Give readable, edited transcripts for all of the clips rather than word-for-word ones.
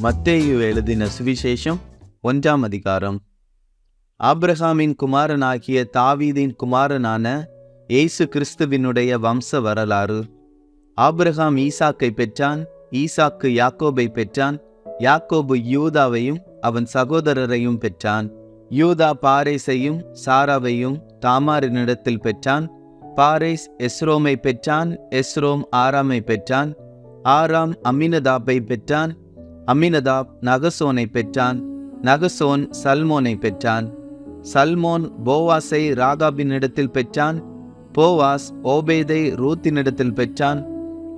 மத்தேயு எழுதின சுவிசேஷம் 1ஆம் அதிகாரம். ஆபிரகாமின் குமாரனாகிய தாவீதின் குமாரனான இயேசு கிறிஸ்துவினுடைய வம்ச வரலாறு. ஆபிரகாம் ஈசாக்கை பெற்றான், ஈசாக்கு யாக்கோபை பெற்றான், யாக்கோபு யூதாவையும் அவன் சகோதரரையும் பெற்றான். யூதா பாரேசையும் சாராவையும் தாமாரினிடத்தில் பெற்றான். பாரேஸ் எஸ்ரோமை பெற்றான், எஸ்ரோம் ஆராமை பெற்றான், ஆராம் அம்மினதாபை பெற்றான், அம்மினதாப் நகசோனை பெற்றான், நகசோன் சல்மோனை பெற்றான், சல்மோன் போவாஸை ராகாபினிடத்தில் பெற்றான், போவாஸ் ஓபேதை ரூத்தினிடத்தில் பெற்றான்,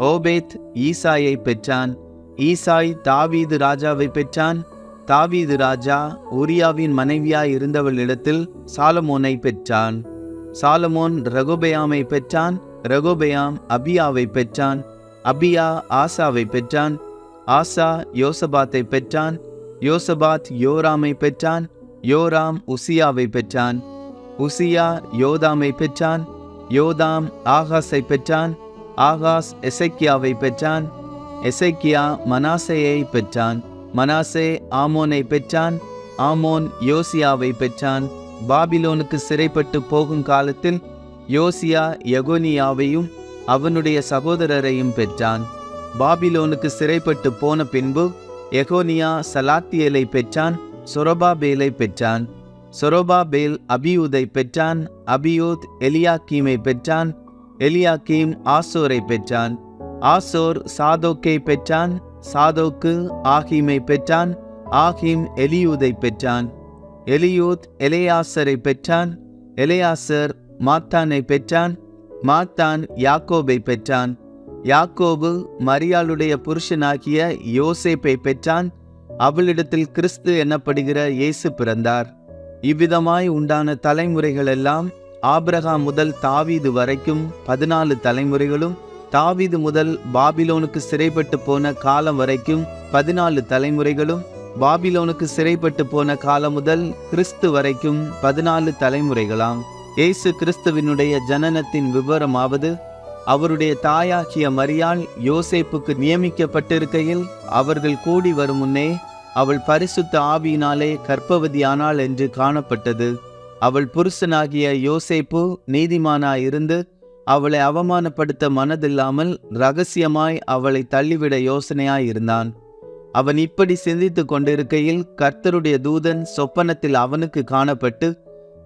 ஓபேத் ஈசாயை பெற்றான், ஈசாய் தாவீது ராஜாவை பெற்றான், தாவீது ராஜா உரியாவின் மனைவியாய் இருந்தவளிடத்தில் சாலமோனை பெற்றான், சாலமோன் ரெகொபெயாமை பெற்றான், ரெகொபெயாம் அபியாவை பெற்றான், அபியா ஆசாவை பெற்றான், ஆசா யோசபாத்தை பெற்றான், யோசபாத் யோராமை பெற்றான், யோராம் உசியாவை பெற்றான், உசியா யோதாமை பெற்றான், யோதாம் ஆகாஸை பெற்றான், ஆகாஸ் எசேக்கியாவை பெற்றான், எசேக்கியா மனாசேயை பெற்றான், மனாசே ஆமோனை பெற்றான், ஆமோன் யோசியாவை பெற்றான். பாபிலோனுக்கு சிறைப்பட்டு போகும் காலத்தில் யோசியா எகோனியாவையும் அவனுடைய சகோதரரையும் பெற்றான். பாபிலோனுக்கு சிறைப்பட்டு போன பின்பு எகோனியா சலாத்தியேலை பெற்றான், சொரபாபேலை பெற்றான், சொரபாபேல் அபியூதை பெற்றான், அபியூத் எலியாக்கீமை பெற்றான், எலியாக்கீம் ஆசோரை பெற்றான், ஆசோர் சாதோக்கை பெற்றான், சாதோக்கு ஆகீமை பெற்றான், ஆகீம் எலியூதை பெற்றான், எலியூத் எலேயாசரை பெற்றான், எலேயாசர் மாத்தானை பெற்றான், மாத்தான் யாக்கோபை பெற்றான், யாக்கோபு மரியாளுடைய புருஷனாகிய யோசேப்பை பெற்றான், அவளிடத்தில் கிறிஸ்து எனப்படுகிற இயேசு பிறந்தார். இவ்விதமாய் உண்டான தலைமுறைகளெல்லாம் ஆபிரகாம் முதல் தாவீது வரைக்கும் 14 தலைமுறைகளும், தாவீது முதல் பாபிலோனுக்கு சிறைப்பட்டு போன காலம் வரைக்கும் 14 தலைமுறைகளும், பாபிலோனுக்கு சிறைப்பட்டு போன காலம் முதல் கிறிஸ்து வரைக்கும் 14 தலைமுறைகளாம். இயேசு கிறிஸ்துவினுடைய ஜனனத்தின் விவரமாவது, அவருடைய தாயாகிய மரியாள் யோசேப்புக்கு நியமிக்கப்பட்டிருக்கையில் அவர்கள் கூடி வரும் முன்னே அவள் பரிசுத்த ஆவியினாலே கர்ப்பவதியானாள் என்று காணப்பட்டது. அவள் புருஷனாகிய யோசேப்பு நீதிமானாயிருந்து அவளை அவமானப்படுத்த மனதில்லாமல் இரகசியமாய் அவளை தள்ளிவிட யோசனையாயிருந்தான். அவன் இப்படி சிந்தித்து கொண்டிருக்கையில் கர்த்தருடைய தூதன் சொப்பனத்தில் அவனுக்கு காணப்பட்டு,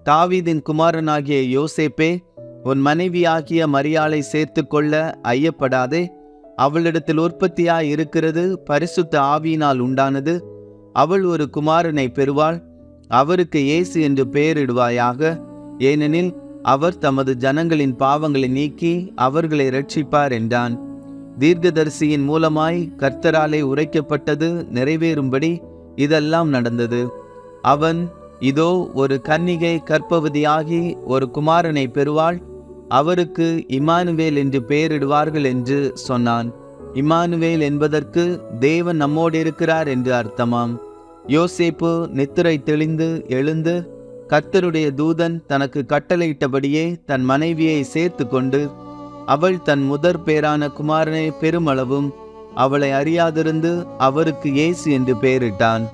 தாவீதின் குமாரனாகிய யோசேப்பே, உன் மனைவியாகிய மரியாளை சேர்த்து கொள்ள ஐயப்படாதே. அவளிடத்தில் உற்பத்தியாய் இருக்கிறது பரிசுத்த ஆவியினால் உண்டானது. அவள் ஒரு குமாரனை பெறுவாள். அவருக்கு இயேசு என்று பெயரிடுவாயாக. ஏனெனில் அவர் தமது ஜனங்களின் பாவங்களை நீக்கி அவர்களை இரட்சிப்பார் என்றான். தீர்க்கதரிசியின் மூலமாய் கர்த்தராலே உரைக்கப்பட்டது நிறைவேறும்படி இதெல்லாம் நடந்தது. அவன், இதோ ஒரு கன்னிகை கர்ப்பவதியாகி ஒரு குமாரனை பெறுவாள், அவருக்கு இம்மானுவேல் என்று பெயரிடுவார்கள் என்று சொன்னான். இம்மானுவேல் என்பதற்கு தேவன் நம்மோடு இருக்கிறார் என்று அர்த்தமாம். யோசேப்பு நித்திரை தெளிந்து எழுந்து கர்த்தருடைய தூதன் தனக்கு கட்டளையிட்டபடியே தன் மனைவியை சேர்த்து கொண்டு, அவள் தன் முதற் பேரான குமாரனை பெருமளவும் அவளை அறியாதிருந்து அவருக்கு இயேசு என்று பெயரிட்டான்.